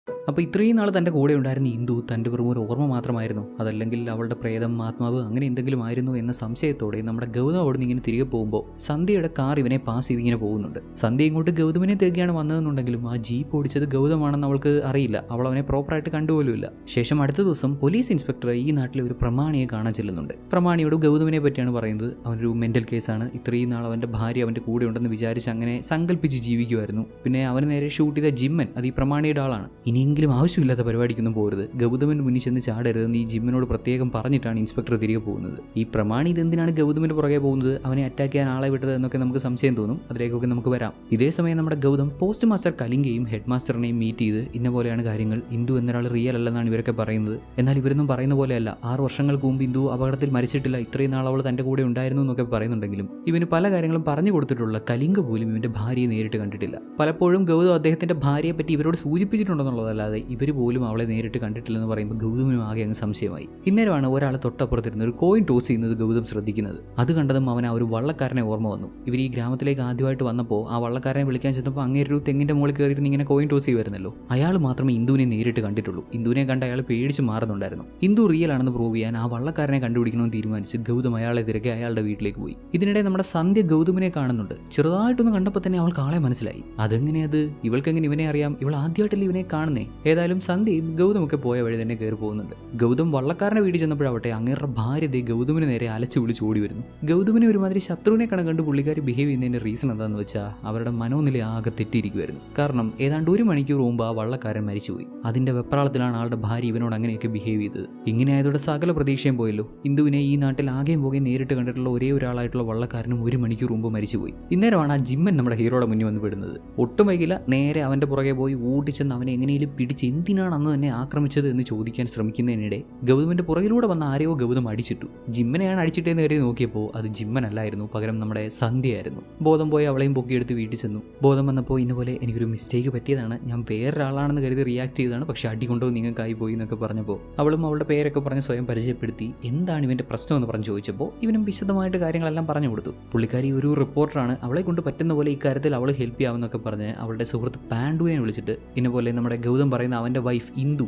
അപ്പോൾ ഇത്രയും നാൾ തൻ്റെ കൂടെ ഉണ്ടായിരുന്ന ഇന്ദു തൻ്റെ വെറും ഒരു ഓർമ്മ മാത്രമായിരുന്നു, അതല്ലെങ്കിൽ അവളുടെ പ്രേതം, ആത്മാവ് അങ്ങനെ എന്തെങ്കിലും ആയിരുന്നു എന്ന സംശയത്തോടെ നമ്മുടെ ഗൗതം അവിടെ നിന്ന് ഇങ്ങനെ തിരികെ പോകുമ്പോൾ സന്ധ്യയുടെ കാർ ഇവനെ പാസ് ചെയ്ത് ഇങ്ങനെ പോകുന്നുണ്ട്. സന്ധ്യ ഇങ്ങോട്ട് ഗൗതമിനെ തിരികെയാണ് വന്നതെന്നുണ്ടെങ്കിലും ആ ജീപ്പ് ഓടിച്ചത് ഗൗതമാണെന്ന് അവൾക്ക് അറിയില്ല. അവൾ അവനെ പ്രോപ്പറായിട്ട് കണ്ടുപോലുമില്ല. ശേഷം അടുത്ത ദിവസം പോലീസ് ഇൻസ്പെക്ടർ ഈ നാട്ടിലെ ഒരു പ്രമാണിയെ കാണാൻ ചെല്ലുന്നുണ്ട്. പ്രമാണിയോട് ഗൗതമിനെ പറ്റിയാണ് പറയുന്നത്. അവനൊരു മെന്റൽ കേസാണ്, ഇത്രയും നാൾ അവൻ്റെ ഭാര്യ അവൻ്റെ കൂടെ ഉണ്ടെന്ന് വിചാരിച്ച് അങ്ങനെ സങ്കല്പിച്ച് ജീവിക്കുമായിരുന്നു. പിന്നെ അവന് നേരെ ഷൂട്ട് ചെയ്ത ജിമ്മൻ അത് ഈ പ്രമാണിയുടെ ആളാണ്. ഇനിയെങ്കിലും ആവശ്യമില്ലാത്ത പരിപാടിക്കൊന്നും പോരുത്, ഗൗതമിന് മുന്നിൽ ചെന്ന് ചാടരുതെന്ന് ഈ ജിമ്മിനോട് പ്രത്യേകം പറഞ്ഞിട്ടാണ് ഇൻസ്പെക്ടർ തിരികെ പോകുന്നത്. ഈ പ്രമാണി ഇതെന്തിനാണ് ഗൗതമിന് പുറകെ പോകുന്നത്, അവനെ അറ്റാക്ക് ചെയ്യാൻ ആളെ വിട്ടത് എന്നൊക്കെ നമുക്ക് സംശയം തോന്നും. അതിലേക്കൊക്കെ നമുക്ക് വരാം. ഇതേ സമയം നമ്മുടെ ഗൗതം പോസ്റ്റ് മാസ്റ്റർ കലിംഗയും ഹെഡ് മാസ്റ്ററിനെയും മീറ്റ് ചെയ്ത് ഇന്ന പോലെയാണ് കാര്യങ്ങൾ, ഇന്ദു എന്നൊരാൾ റിയൽ അല്ലെന്നാണ് ഇവരൊക്കെ പറയുന്നത്. എന്നാൽ ഇവരൊന്നും പറയുന്ന പോലെയല്ല. 6 വർഷങ്ങൾക്ക് മുമ്പ് ഇന്ദു അപകടത്തിൽ മരിച്ചിട്ടില്ല, ഇത്രയും നാൾ അവൾ തൻ്റെ കൂടെ ഉണ്ടായിരുന്നു എന്നൊക്കെ പറയുന്നുണ്ടെങ്കിലും ഇവന് പല കാര്യങ്ങളും പറഞ്ഞു കൊടുത്തിട്ടുള്ള കലിംഗ പോലും ഇവന്റെ ഭാര്യയെ നേരിട്ട് കണ്ടിട്ടില്ല. പലപ്പോഴും ഗൗതം അദ്ദേഹത്തിന്റെ ഭാര്യയെ പറ്റി ഇവരോട് സൂചിപ്പിച്ചിട്ടുണ്ടെന്നുള്ളതല്ലാതെ ഇവർ പോലും അവളെ നേരിട്ട് കണ്ടിട്ടില്ലെന്ന് പറയുമ്പോൾ ഗൗതമിനും ആകെ അങ്ങ് സംശയമായി. ഇന്നേരമാണ് ഒരാൾ തൊട്ടപ്പുറത്തിരുന്ന ഒരു കോയിൻ ടോസ് ചെയ്യുന്നത് ഗൗതം ശ്രദ്ധിക്കുന്നത്. അത് കണ്ടതും അവൻ ആ ഒരു വള്ളക്കാരനെ ഓർമ്മ വന്നു. ഇവർ ഈ ഗ്രാമത്തിലേക്ക് ആദ്യമായിട്ട് വന്നപ്പോൾ ആ വള്ളക്കാരനെ വിളിക്കാൻ ചെന്നപ്പോൾ അങ്ങേരൊരു തെങ്ങിന്റെ മുകളിൽ കയറിയിരുന്ന് ഇങ്ങനെ കോയിൻ ടോസ് ചെയ്യുമായിരുന്നല്ലോ. അയാൾ മാത്രമേ ഇന്ദുവിനെ നേരിട്ട് കണ്ടിട്ടുള്ളൂ. ഇന്ദുവിനെ കണ്ട് അയാൾ പേടിച്ച് മാറുന്നുണ്ടായിരുന്നു. ഇന്ദു റിയൽ ആണെന്ന് പ്രൂവ് ചെയ്യാൻ ആ വള്ളക്കാരനെ കണ്ടുപിടിക്കണമെന്ന് തീരുമാനിച്ച് ഗൗതം അയാളെ തിരക്കെ അയാളുടെ വീട്ടിലേക്ക് പോയി. ഇതിനിടെ നമ്മുടെ സന്ധ്യ ഗൗതമിനെ കാണുന്നുണ്ട്. ചെറുതായിട്ടൊന്ന് കണ്ടപ്പോൾ തന്നെ അവൾക്ക് ആളെ മനസ്സിലായി. അതെങ്ങനെയത്, ഇവൾക്കെങ്ങനെ ഇവനെ അറിയാം, ഇവൾ ആദ്യമായിട്ടല്ലേ ഇവനെ കാണുന്നേ. ഏതായാലും സന്ധ്യയും ഗൗതമൊക്കെ പോയ വഴി തന്നെ കയറി പോകുന്നുണ്ട്. ഗൗതം വള്ളക്കാരനെ വീട്ടിൽ ചെന്നപ്പോഴാവട്ടെ അങ്ങേരുടെ ഭാര്യ ഗൗതമിന് നേരെ അലച്ചു വിളിച്ച് ഓടി വരുന്നു. ഗൗതമിനെ ഒരുമാതിരി ശത്രുവിനെ കണ്ട് പുള്ളിക്കാർ ബിഹേവ് ചെയ്യുന്നതിന്റെ റീസൺ എന്താണെന്ന് വെച്ചാൽ അവരുടെ മനോനില ആകെ തെറ്റിയിരിക്കുമായിരുന്നു. കാരണം ഏതാണ്ട് 1 മണിക്കൂർ മുമ്പ് ആ വള്ളക്കാരൻ മരിച്ചുപോയി. അതിന്റെ വെപ്രാളത്തിലാണ് ആളുടെ ഭാര്യ ഇവനോട് അങ്ങനെയൊക്കെ ബിഹേവ് ചെയ്തത്. ഇങ്ങനെ ആയതോടെ സകല പ്രതീക്ഷയും പോയല്ലോ. ഇന്ദുവിനെ ഈ നാട്ടിൽ ആകെയും പോകുകയും നേരിട്ട് കണ്ടിട്ടുള്ള ഒരേ ഒരാളായിട്ടുള്ള വള്ളക്കാരനും 1 മണിക്കൂർ മുമ്പ് മരിച്ചുപോയി. ഇന്നേരമാണ് ആ ജിമ്മൻ നമ്മുടെ ഹീറോയുടെ മുന്നിൽ വന്ന് പെടുന്നത്. ഒട്ടും വൈകില്ല, നേരെ അവന്റെ പുറകെ പോയി ഊട്ടിച്ചെന്ന് അവനെ എങ്ങനെയും പിടിച്ച് എന്തിനാണ് അന്ന് തന്നെ ആക്രമിച്ചത് എന്ന് ചോദിക്കാൻ ശ്രമിക്കുന്നതിനിടെ ഗൗതമിന്റെ പുറകിലൂടെ വന്ന ആരെയോ ഗൗതം അടിച്ചിട്ടു. ജിമ്മനെയാണ് അടിച്ചിട്ടേന്ന് കയറി നോക്കിയപ്പോൾ അത് ജിമ്മൻ അല്ലായിരുന്നു, പകരം നമ്മുടെ സന്ധ്യയായിരുന്നു. ബോധം പോയി അവളെയും പൊക്കിയെടുത്ത് വീട്ടിൽ ചെന്നു. ബോധം വന്നപ്പോൾ ഇന്നുപോലെ എനിക്കൊരു മിസ്റ്റേക്ക് പറ്റിയതാണ്, ഞാൻ വേറൊരാളാണെന്ന് കരുതി റിയാക്ട് ചെയ്തതാണ്, പക്ഷെ അടി കൊണ്ടോ നിങ്ങൾക്കായി പോയി എന്നൊക്കെ പറഞ്ഞപ്പോൾ അവളും അവളുടെ പേരൊക്കെ പറഞ്ഞ് സ്വയം പരിചയപ്പെടുത്തി. എന്താണ് ഇവന്റെ പ്രശ്നം എന്ന് പറഞ്ഞ് ചോദിച്ചപ്പോൾ ഇവനും വിശദമായിട്ട് കാര്യങ്ങളെല്ലാം പറഞ്ഞു കൊടുത്തു. പുള്ളിക്കാരി ഒരു റിപ്പോർട്ടറാണ്, അവളെ കൊണ്ട് പറ്റുന്ന പോലെ ഇക്കാര്യത്തിൽ അവൾ ഹെൽപ്പ് ചെയ്യാമെന്നൊക്കെ പറഞ്ഞ് അവളുടെ സുഹൃത്ത് പാണ്ഡുവിനെ വിളിച്ചിട്ട് ഇന്നപോലെ നമ്മുടെ ഗൗതം പറയുന്ന അവന്റെ വൈഫ് ഇന്ദു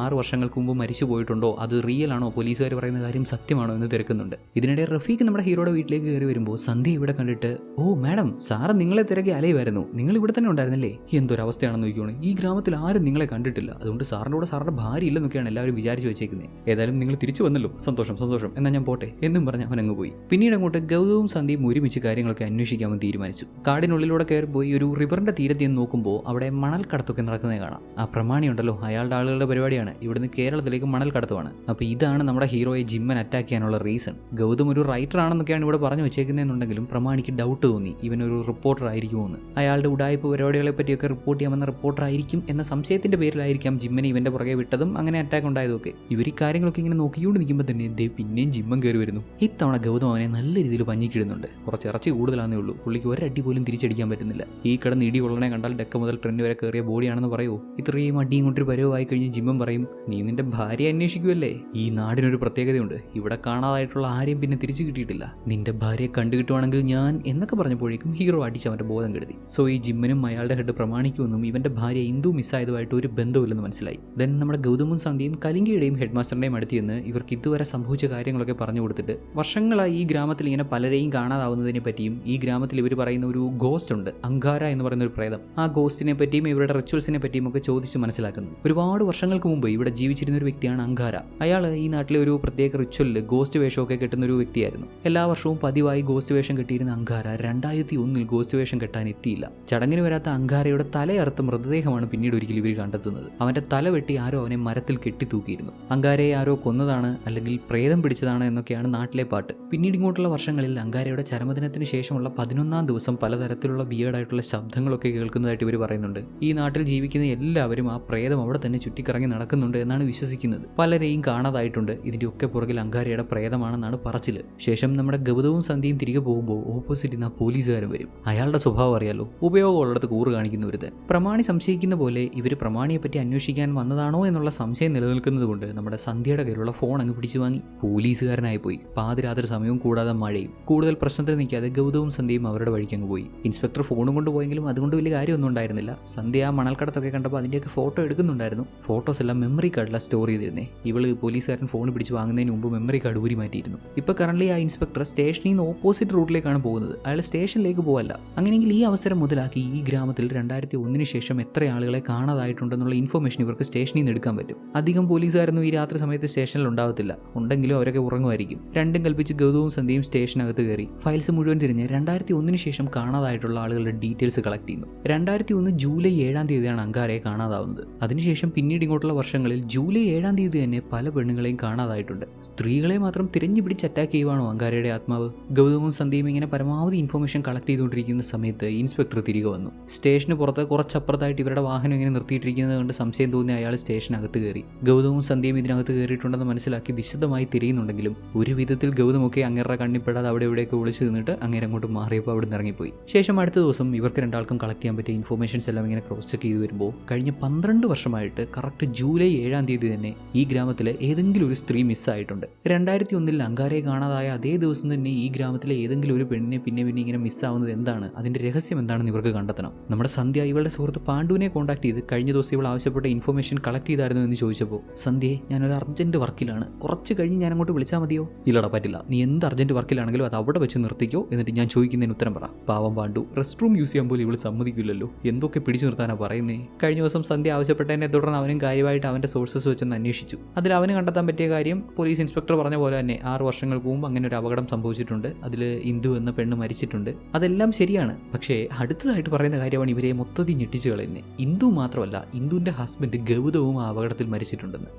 6 വർഷങ്ങൾക്ക് മുമ്പ് മരിച്ചു പോയിട്ടുണ്ടോ, അത് റിയൽ ആണോ, പോലീസുകാർ പറയുന്ന കാര്യം സത്യമാണോ എന്ന് തിരക്കുന്നുണ്ട്. ഇതിനിടെ റഫീഖ് നമ്മുടെ ഹീറോയുടെ വീട്ടിലേക്ക് കയറി വരുമ്പോൾ സന്ധ്യ ഇവിടെ കണ്ടിട്ട്, ഓ മാഡം, സാറ് നിങ്ങളെ തിരക്കി അലയുമായിരുന്നു, നിങ്ങൾ ഇവിടെ തന്നെ ഉണ്ടായിരുന്നല്ലേ, എന്തൊരവസ്ഥയാണെന്ന് നോക്കിയോണേ, ഈ ഗ്രാമത്തിൽ ആരും നിങ്ങളെ കണ്ടിട്ടില്ല, അതുകൊണ്ട് സാറിൻ്റെ കൂടെ സാറിന്റെ ഭാര്യ ഇല്ലെന്നൊക്കെയാണ് എല്ലാവരും വിചാരിച്ചു വെച്ചേക്കുന്നത്. ഏതായാലും നിങ്ങൾ തിരിച്ചു വന്നല്ലോ, സന്തോഷം സന്തോഷം, എന്നാൽ ഞാൻ പോട്ടെ എന്നും പറഞ്ഞ് അവൻ അങ്ങ് പോയി. പിന്നീട് അങ്ങോട്ട് ഗൗതവും സന്ധ്യയും ഒരുമിച്ച് കാര്യങ്ങളൊക്കെ അന്വേഷിക്കാമെന്ന് തീരുമാനിച്ചു. കാടിനുള്ളിലൂടെ കയറി പോയി ഒരു റിവറിന്റെ തീരത്ത് നിന്ന് നോക്കുമ്പോൾ അവിടെ മണൽ കടത്തൊക്കെ നടക്കുന്നത് കാണാം. ആ പ്രമാണി ഉണ്ടല്ലോ, അയാളുടെ ആളുകളുടെ പരിപാടിയാണ്, ഇവിടുന്ന് കേരളത്തിലേക്ക് മണൽ കടത്തുവാണ്. അപ്പോൾ ഇതാണ് നമ്മുടെ ഹീറോയെ ജിമ്മൻ അറ്റാക്ക് ചെയ്യാനുള്ള റീസൺ. ഗൗതം ഒരു റൈറ്റർ ആണെന്നൊക്കെയാണ് ഇവിടെ പറഞ്ഞു വെച്ചേക്കുന്നതെന്നുണ്ടെങ്കിലും പ്രമാണിക്ക് ഡൗട്ട് തോന്നി ഇവനൊരു റിപ്പോർട്ടർ ആയിരിക്കുമോ എന്ന്. അയാളുടെ ഉടായ്പ പരിപാടികളെ പറ്റിയൊക്കെ റിപ്പോർട്ട് ചെയ്യാമെന്ന റിപ്പോർട്ടർ ആയിരിക്കും എന്ന സംശയത്തിന്റെ പേരിലായിരിക്കാം ജിമ്മനെ ഇവന്റെ പുറകെ വിട്ടതും അങ്ങനെ അറ്റാക്ക് ഉണ്ടായതൊക്കെ. ഇവർ ഈ കാര്യങ്ങളൊക്കെ ഇങ്ങനെ നോക്കിക്കൊണ്ട് നിൽക്കുമ്പോൾ തന്നെ പിന്നെയും ജിമ്മൻ കയറി വരുന്നു. ഇത്തവണ ഗൗതം അവനെ നല്ല രീതിയിൽ പഞ്ഞിക്കിടുന്നുണ്ട്. കുറച്ച് ഇറച്ചി കൂടുതലാണെന്നേ ഉള്ളൂ, പുള്ളിക്ക് ഒരടി പോലും തിരിച്ചടിക്കാൻ പറ്റുന്നില്ല. ഈ കിടന്ന് ഇടി കൊള്ളണേ കണ്ടാൽ ഡെക്ക മുതൽ ട്രെൻഡ് വരെ കയറിയ ബോഡിയാണെന്ന് പറയൂ. ഇത്രയും അടിയും കൊണ്ടൊരു പരവുമായി കഴിഞ്ഞ് ജിമ്മൻ പറയും, നീ നിന്റെ ഭാര്യ അന്വേഷിക്കുമല്ലേ, ഈ നാടിനൊരു പ്രത്യേകതയുണ്ട്, ഇവിടെ കാണാതായിട്ടുള്ള ആരെയും പിന്നെ തിരിച്ചു കിട്ടിയിട്ടില്ല, നിന്റെ ഭാര്യയെ കണ്ടുകിട്ടുവാണെങ്കിൽ ഞാൻ എന്നൊക്കെ പറഞ്ഞപ്പോഴേക്കും ഹീറോ അടിച്ച് അവന്റെ ബോധം കെടുത്തി. സോ ഈ ജിമ്മനും അയാളുടെ ഹെഡ് പ്രമാണിക്കുമെന്നും ഇവന്റെ ഭാര്യ ഇന്ദു മിസ്സായതുമായിട്ട് ഒരു ബന്ധമില്ലെന്ന് മനസ്സിലായി. ദെൻ നമ്മുടെ ഗൗതമും സന്ധ്യയും കലിംഗയുടെയും ഹെഡ് മാസ്റ്ററിന്റെയും അടുത്ത് നിന്ന് ഇവർക്ക് ഇതുവരെ സംഭവിച്ച കാര്യങ്ങളൊക്കെ പറഞ്ഞു കൊടുത്തിട്ട് വർഷങ്ങളായി ഈ ഗ്രാമത്തിൽ ഇങ്ങനെ പലരെയും കാണാതാവുന്നതിനെ പറ്റിയും ഈ ഗ്രാമത്തിൽ ഇവർ പറയുന്ന ഒരു ഗോസ്റ്റ് ഉണ്ട്, അങ്കാര എന്ന് പറയുന്ന ഒരു പ്രേതം, ആ ഗോസ്റ്റിനെ പറ്റിയും ഇവരുടെ റിച്വൽസിനെ പറ്റിയും ഒക്കെ ചോദിച്ച് മനസ്സിലാക്കുന്നു. ഒരുപാട് വർഷങ്ങൾക്ക് മുമ്പ് ഇവിടെ ജീവിച്ചിരുന്ന ഒരു വ്യക്തിയാണ് അങ്കാര. അയാൾ ഈ നാട്ടിലെ ഒരു പ്രത്യേക റിച്വലിൽ ഗോസ്റ്റ് വേഷമൊക്കെ കെട്ടുന്ന ഒരു വ്യക്തിയായിരുന്നു. എല്ലാ വർഷവും പതിവായി ഗോസ്റ്റ് വേഷം കെട്ടിയിരുന്ന അങ്കാര 2001 ഗോസ്റ്റ് വേഷം കെട്ടാൻ എത്തിയില്ല. ചടങ്ങിന് വരാത്ത അങ്കാരയുടെ തലയറുത്ത മൃതദേഹമാണ് പിന്നീട് ഒരിക്കൽ ഇവർ കണ്ടെത്തുന്നത്. അവന്റെ തല വെട്ടി ആരോ അവനെ മരത്തിൽ കെട്ടിത്തൂക്കിയിരുന്നു. അങ്കാരയെ ആരോ കൊന്നതാണ് അല്ലെങ്കിൽ പ്രേതം പിടിച്ചതാണ് എന്നൊക്കെയാണ് നാട്ടിലെ പാട്ട്. പിന്നീട് ഇങ്ങോട്ടുള്ള വർഷങ്ങളിൽ അങ്കാരയുടെ ചരമദിനത്തിന് ശേഷമുള്ള 11ാം ദിവസം പലതരത്തിലുള്ള വിയേർഡായിട്ടുള്ള ശബ്ദങ്ങളൊക്കെ കേൾക്കുന്നതായിട്ട് ഇവർ പറയുന്നുണ്ട്. ഈ നാട്ടിൽ ജീവിക്കുന്ന എല്ലാവരും ആ പ്രേതം അവിടെ തന്നെ ചുറ്റിക്കറങ്ങി നടക്കുന്നുണ്ട് എന്നാണ് വിശ്വസിക്കുന്നത്. പലരെയും കാണാതായിട്ടുണ്ട്. ഇതിന്റെയൊക്കെ പുറകിൽ അങ്കാരയുടെ പ്രേതമാണെന്നാണ് പറച്ചില്. ശേഷം നമ്മുടെ ഗൗതവും സന്ധ്യയും തിരികെ പോകുമ്പോൾ ഓപ്പോസിറ്റ് നിന്ന് ആ പോലീസുകാരൻ വരും. അയാളുടെ സ്വഭാവം അറിയാലോ, ഉപയോഗമുള്ളിടത്ത് കൂറ് കാണിക്കുന്ന ഒരുത്തൻ. പ്രമാണി സംശയിക്കുന്ന പോലെ ഇവർ പ്രമാണിയെ പറ്റി അന്വേഷിക്കാൻ വന്നതാണോ എന്നുള്ള സംശയം നിലനിൽക്കുന്നത് കൊണ്ട് നമ്മുടെ സന്ധ്യയുടെ കയ്യിലുള്ള ഫോൺ അങ്ങ് പിടിച്ചു വാങ്ങി. പോലീസുകാരനായി പോയി. പാതിരാത്രി സമയവും കൂടാതെ മഴയും. കൂടുതൽ പ്രശ്നത്തിൽ നിൽക്കാതെ ഗൗതവും സന്ധ്യയും അവരുടെ വഴിക്ക് അങ്ങ് പോയി. ഇൻസ്പെക്ടർ ഫോണും കൊണ്ട് പോയെങ്കിലും അതുകൊണ്ട് വലിയ കാര്യമൊന്നും ഉണ്ടായിരുന്നില്ല. സന്ധ്യ ആ മണൽക്കടത്തൊക്കെ കണ്ടപ്പോൾ അതിന്റെ സന്ധ്യയുടെയൊക്കെ ഫോട്ടോ എടുക്കുന്നുണ്ടായിരുന്നു. ഫോട്ടോസ് എല്ലാം മെമ്മറി കാർഡിലാണ് സ്റ്റോർ ചെയ്തിരുന്നേ. ഇവള് പോലീസുകാരൻ ഫോൺ പിടിച്ച് വാങ്ങുന്നതിന് മുമ്പ് മെമ്മറി കാർഡ് ഊരി മാറ്റിയിരുന്നു. ഇപ്പോൾ കറന്റ് ആ ഇൻസ്പെക്ടർ സ്റ്റേഷനിൽ നിന്ന് ഓപ്പോസിറ്റ് റൂട്ടിലേക്കാണ് പോകുന്നത്. അയാൾ സ്റ്റേഷനിലേക്ക് പോകല്ല. അങ്ങനെയെങ്കിൽ ഈ അവസരം മുതലാക്കി ഈ ഗ്രാമത്തിൽ 2001 ശേഷം എത്ര ആളുകളെ കാണാതായിട്ടുണ്ടെന്നുള്ള ഇൻഫർമേഷൻ ഇവർക്ക് സ്റ്റേഷനിൽ നിന്ന് എടുക്കാൻ പറ്റും. അധികം പോലീസുകാരൊന്നും ഈ രാത്രി സമയത്ത് സ്റ്റേഷനിൽ ഉണ്ടാവത്തില്ല. ഉണ്ടെങ്കിലും അവരൊക്കെ ഉറങ്ങുമായിരിക്കും. രണ്ടും കൽപ്പിച്ച് ഗൗതവും സന്ധ്യയും സ്റ്റേഷനകത്ത് കയറി ഫയൽസ് മുഴുവൻ തിരിഞ്ഞ് 2001 ശേഷം കാണാതായിട്ടുള്ള ആളുകളുടെ ഡീറ്റെയിൽസ് കളക്ട് ചെയ്യുന്നു. 2001 ജൂലൈ 7-ാം തീയതിയാണ് അങ്കാരയെ കാണാതാവുന്നത്. അതിനുശേഷം പിന്നീട് ഇങ്ങോട്ടുള്ള വർഷങ്ങളിൽ ജൂലൈ 7-ാം തീയതി തന്നെ പല പെണ്ണുങ്ങളെയും കാണാതായിട്ടുണ്ട്. സ്ത്രീകളെ മാത്രം തിരഞ്ഞു പിടിച്ച് അറ്റാക്ക് ചെയ്യുവാണോ അങ്കാരയുടെ ആത്മാവ്? ഗൗതവും സന്ധ്യയും ഇങ്ങനെ പരമാവധി ഇൻഫർമേഷൻ കളക്ട് ചെയ്തുകൊണ്ടിരിക്കുന്ന സമയത്ത് ഇൻസ്പെക്ടർ തിരികെ വന്നു. സ്റ്റേഷന് പുറത്ത് കുറച്ചപ്പുറത്തായിട്ട് ഇവരുടെ വാഹനം ഇങ്ങനെ നിർത്തിയിട്ടിരിക്കുന്നത് കൊണ്ട് സംശയം തോന്നിയ അയാൾ സ്റ്റേഷനകത്ത് കയറി. ഗൗതവും സന്ധ്യയും ഇതിനകത്ത് കയറിയിട്ടുണ്ടെന്ന് മനസ്സിലാക്കി വിശദമായി തിരിയുന്നുണ്ടെങ്കിലും ഒരു വിധത്തിൽ ഗൗതമൊക്കെ അങ്ങേരുടെ കണ്ണിപ്പെടാതെ അവിടെ ഇവിടെയൊക്കെ ഒളിച്ചു നിന്നിട്ട് അങ്ങേരെ അങ്ങോട്ട് മാറിയപ്പോൾ അവിടെ നിന്ന് ഇറങ്ങിപ്പോയി. ശേഷം അടുത്ത ദിവസം ഇവർക്ക് രണ്ടാൾക്കും കളക്ട് ചെയ്യാൻ പറ്റിയ ഇൻഫർമേഷൻസ് എല്ലാം ഇങ്ങനെ ക്രോസ് ചെക്ക് ചെയ്ത് വരുമ്പോൾ കഴിഞ്ഞ 12 വർഷമായിട്ട് കറക്റ്റ് ജൂലൈ 7-ാം തീയതി തന്നെ ഈ ഗ്രാമത്തിലെ ഏതെങ്കിലും ഒരു സ്ത്രീ മിസ്സായിട്ടുണ്ട്. 2001 അങ്കാരയെ കാണാതായ അതേ ദിവസം തന്നെ ഈ ഗ്രാമത്തിലെ ഏതെങ്കിലും ഒരു പെണ്ണിനെ പിന്നെ ഇങ്ങനെ മിസ്സാവുന്നത് എന്താണ്, അതിന്റെ രഹസ്യം എന്താണെന്ന് ഇവർക്ക് കണ്ടെത്തണം. നമ്മുടെ സന്ധ്യ ഇവളുടെ സുഹൃത്ത് പാണ്ഡുവിനെ കോൺടാക്ട് ചെയ്ത് കഴിഞ്ഞ ദിവസം ഇവൾ ആവശ്യപ്പെട്ട ഇൻഫർമേഷൻ കളക്ട് ചെയ്തായിരുന്നു എന്ന് ചോദിച്ചപ്പോൾ, സന്ധ്യയെ ഞാനൊരു അർജന്റ് വർക്കിലാണ്, കുറച്ച് കഴിഞ്ഞ് ഞാൻ അങ്ങോട്ട് വിളിച്ചാൽ മതിയോ? ഇല്ലടാ പറ്റില്ല, നീ എന്ത് അർജന്റ് വർക്കിലാണെങ്കിലും അത് അവിടെ വെച്ച് നിർത്തിക്കോ, എന്നിട്ട് ഞാൻ ചോദിക്കുന്നതിന് ഉത്തരം പറ. പാവം പാണ്ഡു റെസ്റ്റ് റൂം യൂസ് ചെയ്യാൻ പോലും ഇവൾ സമ്മതിക്കില്ലല്ലോ, എന്തൊക്കെ പിടിച്ചു നിർത്താനാ പറയുന്നേ. കഴിഞ്ഞ ദിവസം സന്ധ്യ ആവശ്യപ്പെട്ടതിനെ തുടർന്ന് അവനും കാര്യമായിട്ട് അവന്റെ സോഴ്സസ് വെച്ചൊന്ന് അന്വേഷിച്ചു. അതിൽ അവന് കണ്ടെത്താൻ പറ്റിയ കാര്യം പോലീസ് ഇൻസ്പെക്ടർ പറഞ്ഞ പോലെ തന്നെ 6 വർഷങ്ങൾക്ക് മുമ്പ് അങ്ങനെ ഒരു അപകടം സംഭവിച്ചിട്ടുണ്ട്. അതിൽ ഇന്ദു എന്ന പെണ്ണ് മരിച്ചിട്ടുണ്ട്. അതെല്ലാം ശരിയാണ്. പക്ഷേ അടുത്തതായിട്ട് പറയുന്ന കാര്യമാണ് ഇവരെ മൊത്തത്തിൽ ഞെട്ടിച്ചു കളയുന്നത്. ഇന്ദു മാത്രമല്ല, ഇന്ദുവിന്റെ ഹസ്ബൻഡ് ഗൗതവും ആ അപകടത്തിൽ മരിച്ചിട്ടുണ്ടെന്ന്.